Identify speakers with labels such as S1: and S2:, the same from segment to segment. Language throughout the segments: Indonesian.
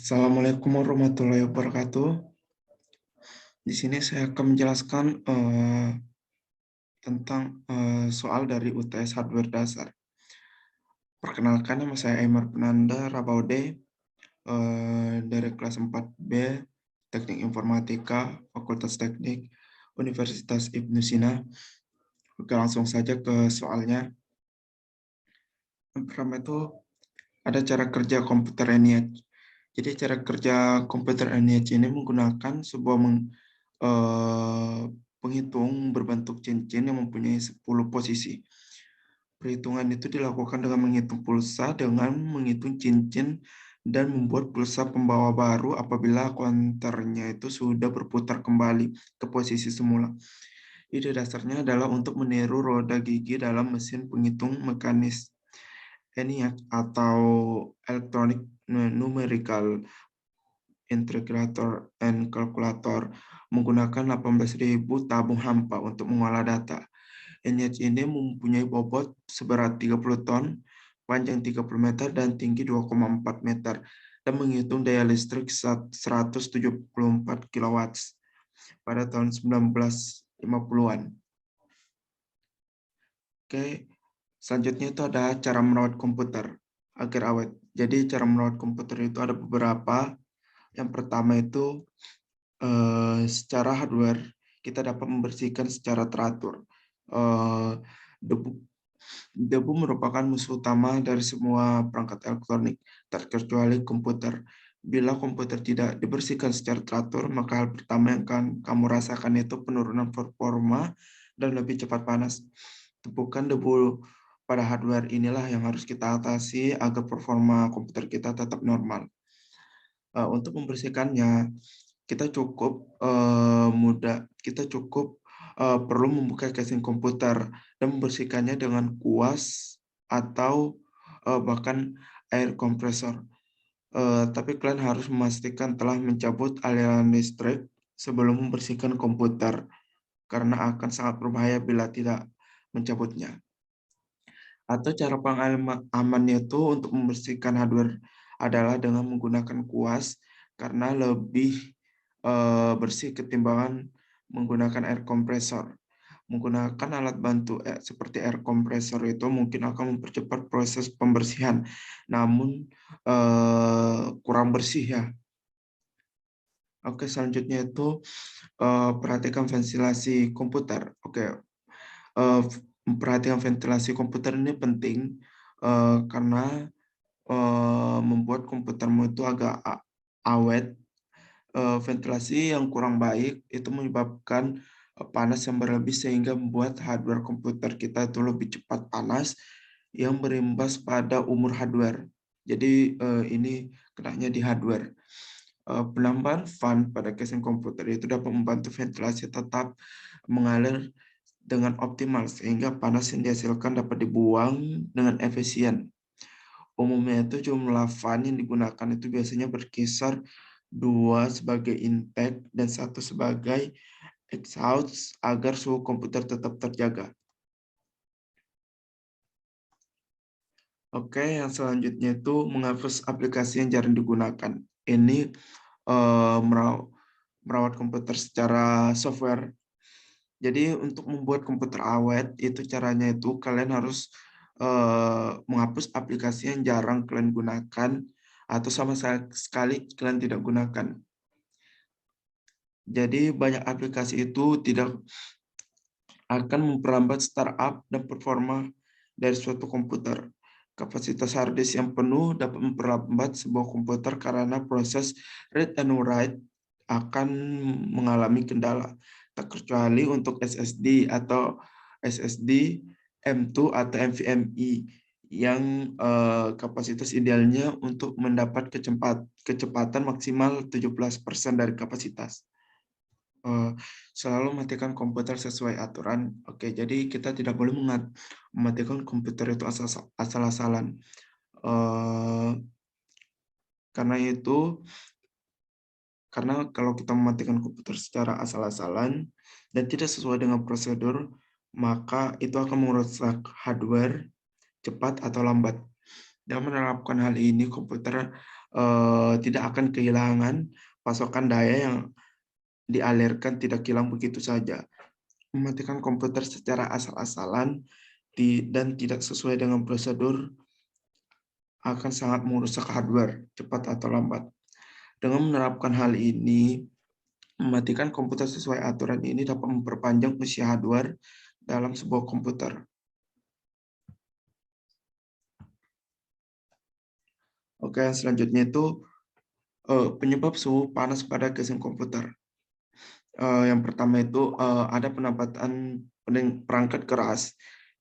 S1: Assalamualaikum warahmatullahi wabarakatuh. Di sini saya akan menjelaskan tentang soal dari UTS Hardware Dasar. Perkenalkan, nama saya Aymar Penanda Rabaude, dari kelas 4B, Teknik Informatika, Fakultas Teknik, Universitas Ibnu Sina. Oke, langsung saja ke soalnya. Yang pertama itu ada cara kerja komputer lineage. Jadi cara kerja komputer lineage ini menggunakan sebuah penghitung berbentuk cincin yang mempunyai 10 posisi. Perhitungan itu dilakukan dengan menghitung pulsa, dengan menghitung cincin, dan membuat pulsa pembawa baru apabila counternya itu sudah berputar kembali ke posisi semula. Ide dasarnya adalah untuk meniru roda gigi dalam mesin penghitung mekanis ENIAC atau Electronic Numerical Integrator and Calculator menggunakan 18.000 tabung hampa untuk mengolah data. ENIAC ini mempunyai bobot seberat 30 ton, panjang 30 meter, dan tinggi 2,4 meter, dan menghitung daya listrik 174 kW pada tahun 1950-an. Oke, selanjutnya itu ada cara merawat komputer agar awet. Jadi cara merawat komputer itu ada beberapa. Yang pertama itu secara hardware kita dapat membersihkan secara teratur. Debu debu merupakan musuh utama dari semua perangkat elektronik, terkecuali komputer. Bila komputer tidak dibersihkan secara teratur, maka hal pertama yang akan kamu rasakan itu penurunan performa dan lebih cepat panas. Tumpukan debu pada hardware inilah yang harus kita atasi agar performa komputer kita tetap normal. Untuk membersihkannya, kita cukup perlu membuka casing komputer dan membersihkannya dengan kuas atau bahkan air kompresor. Tapi kalian harus memastikan telah mencabut aliran listrik sebelum membersihkan komputer, karena akan sangat berbahaya bila tidak mencabutnya. Atau cara paling amannya itu untuk membersihkan hardware adalah dengan menggunakan kuas, karena lebih bersih ketimbangan menggunakan air kompresor. Menggunakan alat bantu seperti air kompresor itu mungkin akan mempercepat proses pembersihan, namun kurang bersih ya. Oke, selanjutnya itu perhatikan ventilasi komputer. Oke, memperhatikan ventilasi komputer ini penting karena membuat komputermu itu agak awet. Ventilasi yang kurang baik itu menyebabkan panas yang berlebih sehingga membuat hardware komputer kita itu lebih cepat panas, yang berimbas pada umur hardware. Jadi ini kenanya di hardware. Penambahan fan pada casing komputer itu dapat membantu ventilasi tetap mengalir dengan optimal sehingga panas yang dihasilkan dapat dibuang dengan efisien. Umumnya itu jumlah fan yang digunakan itu biasanya berkisar 2 sebagai intake dan 1 sebagai exhaust agar suhu komputer tetap terjaga. Oke, yang selanjutnya itu menghapus aplikasi yang jarang digunakan. Ini merawat komputer secara software. Jadi untuk membuat komputer awet, itu caranya itu kalian harus menghapus aplikasi yang jarang kalian gunakan atau sama sekali kalian tidak gunakan. Jadi banyak aplikasi itu tidak akan memperlambat startup dan performa dari suatu komputer. Kapasitas hard disk yang penuh dapat memperlambat sebuah komputer karena proses read and write akan mengalami kendala, tak kecuali untuk SSD atau SSD M2 atau NVMe yang kapasitas idealnya untuk mendapat kecepatan maksimal 17% dari kapasitas. Selalu matikan komputer sesuai aturan. Oke, jadi kita tidak boleh mematikan komputer itu asal-asalan. Karena kalau kita mematikan komputer secara asal-asalan dan tidak sesuai dengan prosedur, maka itu akan merusak hardware cepat atau lambat. Dalam menerapkan hal ini, komputer tidak akan kehilangan pasokan daya yang dialirkan tidak hilang begitu saja. Mematikan komputer secara asal-asalan dan tidak sesuai dengan prosedur akan sangat merusak hardware, cepat atau lambat. Dengan menerapkan hal ini, mematikan komputer sesuai aturan ini dapat memperpanjang usia hardware dalam sebuah komputer. Oke, selanjutnya itu penyebab suhu panas pada casing komputer. Yang pertama itu ada penempatan perangkat keras.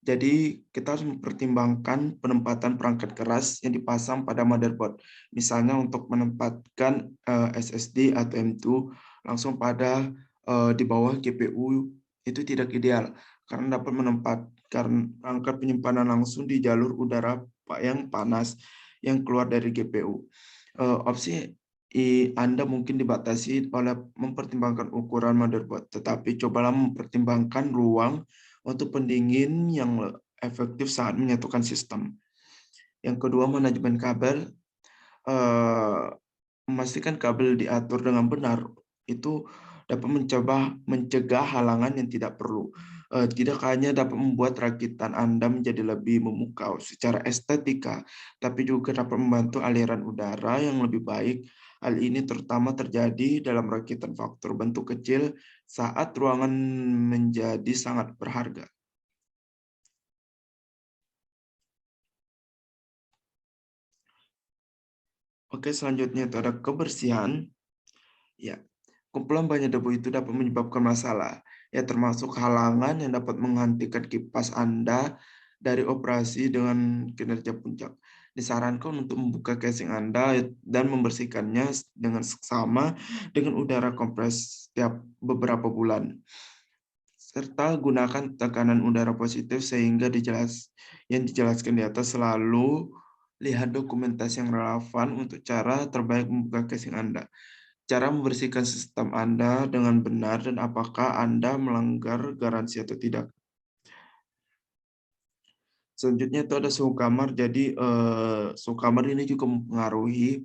S1: Jadi kita harus mempertimbangkan penempatan perangkat keras yang dipasang pada motherboard. Misalnya untuk menempatkan SSD atau M2 langsung pada di bawah GPU itu tidak ideal karena dapat menempatkan perangkat penyimpanan langsung di jalur udara yang panas yang keluar dari GPU. Opsi Anda mungkin dibatasi oleh mempertimbangkan ukuran motherboard, tetapi cobalah mempertimbangkan ruang untuk pendingin yang efektif saat menyatukan sistem. Yang kedua, manajemen kabel. Memastikan kabel diatur dengan benar itu dapat mencegah halangan yang tidak perlu. Tidak hanya dapat membuat rakitan Anda menjadi lebih memukau secara estetika, tapi juga dapat membantu aliran udara yang lebih baik. Hal ini terutama terjadi dalam rakitan faktor bentuk kecil saat ruangan menjadi sangat berharga. Oke, selanjutnya itu ada kebersihan. Ya, kumpulan banyak debu itu dapat menyebabkan masalah, ya termasuk halangan yang dapat menghentikan kipas Anda dari operasi dengan kinerja puncak. Disarankan untuk membuka casing Anda dan membersihkannya dengan seksama dengan udara kompres setiap beberapa bulan. Serta gunakan tekanan udara positif sehingga yang dijelaskan di atas selalu lihat dokumentasi yang relevan untuk cara terbaik membuka casing Anda. Cara membersihkan sistem Anda dengan benar dan apakah Anda melanggar garansi atau tidak. Selanjutnya itu ada suhu kamar. Jadi suhu kamar ini juga mempengaruhi.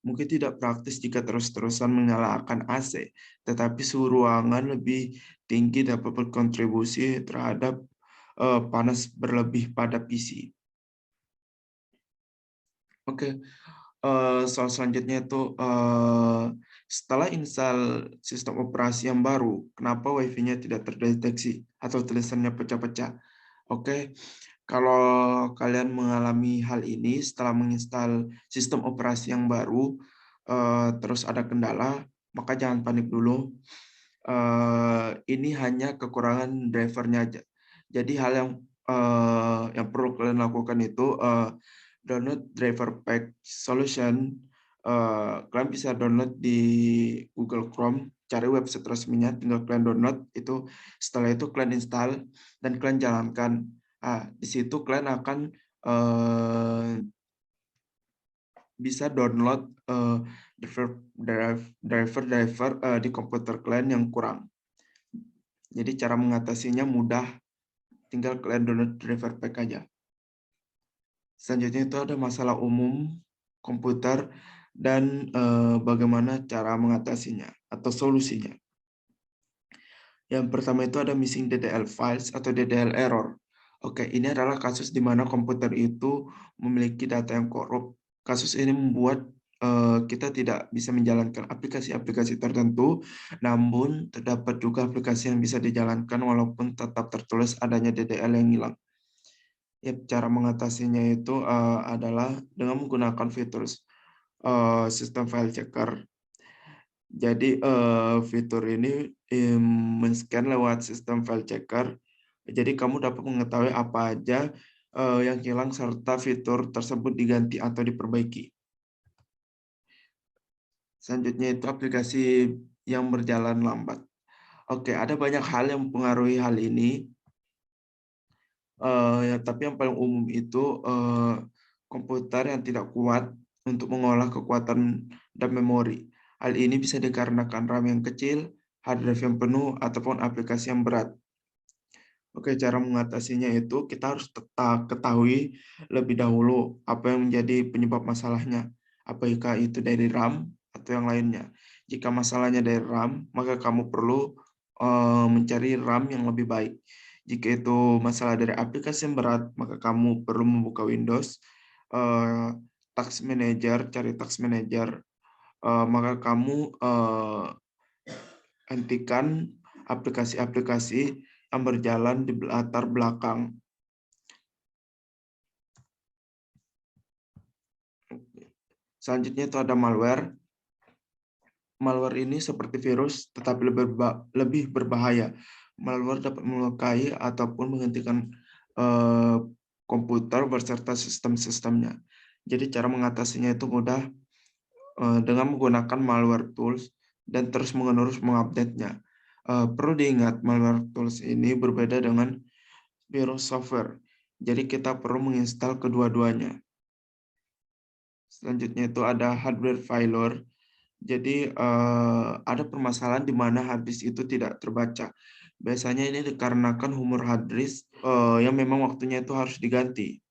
S1: Mungkin tidak praktis jika terus-terusan menyalakan AC, tetapi suhu ruangan lebih tinggi dapat berkontribusi terhadap panas berlebih pada PC. Oke, soal selanjutnya itu setelah install sistem operasi yang baru, kenapa WiFi-nya tidak terdeteksi atau tulisannya pecah-pecah? Oke, kalau kalian mengalami hal ini setelah menginstal sistem operasi yang baru, terus ada kendala, maka jangan panik dulu. Ini hanya kekurangan drivernya aja. Jadi hal yang perlu kalian lakukan itu download driver pack solution. Kalian bisa download di Google Chrome, cari website resminya, tinggal kalian download itu. Setelah itu kalian install dan kalian jalankan. Di situ kalian akan bisa download driver di komputer kalian yang kurang. Jadi cara mengatasinya mudah, tinggal kalian download driver pack aja. Selanjutnya itu ada masalah umum komputer dan bagaimana cara mengatasinya atau solusinya. Yang pertama itu ada missing DDL files atau DDL error. Oke, ini adalah kasus di mana komputer itu memiliki data yang korup. Kasus ini membuat kita tidak bisa menjalankan aplikasi-aplikasi tertentu, namun terdapat juga aplikasi yang bisa dijalankan walaupun tetap tertulis adanya DDL yang hilang. Ya, cara mengatasinya itu adalah dengan menggunakan fitur sistem file checker. Jadi fitur ini men-scan lewat sistem file checker. Jadi kamu dapat mengetahui apa aja yang hilang serta fitur tersebut diganti atau diperbaiki. Selanjutnya itu aplikasi yang berjalan lambat. Oke, ada banyak hal yang mempengaruhi hal ini. Tapi yang paling umum itu komputer yang tidak kuat untuk mengolah kekuatan dan memori. Hal ini bisa dikarenakan RAM yang kecil, hard drive yang penuh, ataupun aplikasi yang berat. Oke, cara mengatasinya itu kita harus ketahui lebih dahulu apa yang menjadi penyebab masalahnya. apakah itu dari RAM atau yang lainnya. Jika masalahnya dari RAM, maka kamu perlu mencari RAM yang lebih baik. Jika itu masalah dari aplikasi yang berat, maka kamu perlu membuka Windows, Task Manager, cari Task Manager, maka kamu hentikan aplikasi-aplikasi yang berjalan di latar belakang. Selanjutnya itu ada malware. Malware ini seperti virus, tetapi lebih berbahaya. Malware dapat melukai ataupun menghentikan komputer beserta sistem-sistemnya. Jadi cara mengatasinya itu mudah dengan menggunakan malware tools dan terus-menerus mengupdate-nya. Perlu diingat, malware tools ini berbeda dengan virus software. Jadi kita perlu menginstal kedua-duanya. Selanjutnya itu ada hardware failure. Jadi ada permasalahan di mana hard disk itu tidak terbaca. Biasanya ini dikarenakan umur hard disk yang memang waktunya itu harus diganti.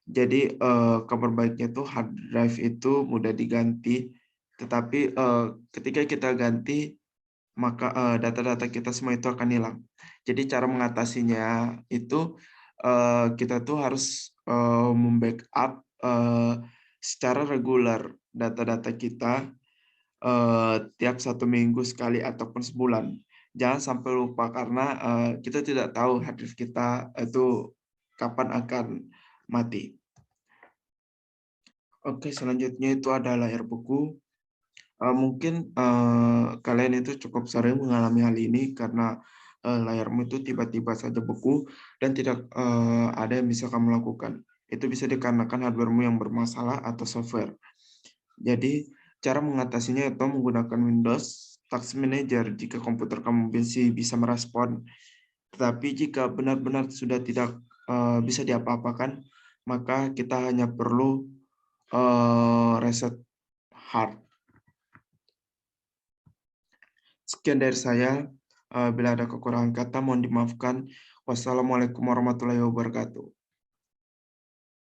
S1: Jadi kabar baiknya itu hard drive itu mudah diganti, tetapi ketika kita ganti maka data-data kita semua itu akan hilang. Jadi cara mengatasinya itu kita tuh harus membackup secara reguler data-data kita tiap 1 minggu sekali ataupun sebulan. Jangan sampai lupa karena kita tidak tahu hard disk kita itu kapan akan mati. Oke, selanjutnya itu ada layar beku. Mungkin kalian itu cukup sering mengalami hal ini karena layarmu itu tiba-tiba saja beku dan tidak ada yang bisa kamu lakukan. Itu bisa dikarenakan hardwaremu yang bermasalah atau software. Jadi cara mengatasinya itu menggunakan Windows Task Manager jika komputer kamu masih bisa merespon. Tetapi jika benar-benar sudah tidak bisa diapa-apakan, maka kita hanya perlu reset hard. Sekian dari saya. Bila ada kekurangan kata, mohon dimaafkan. Wassalamualaikum warahmatullahi wabarakatuh.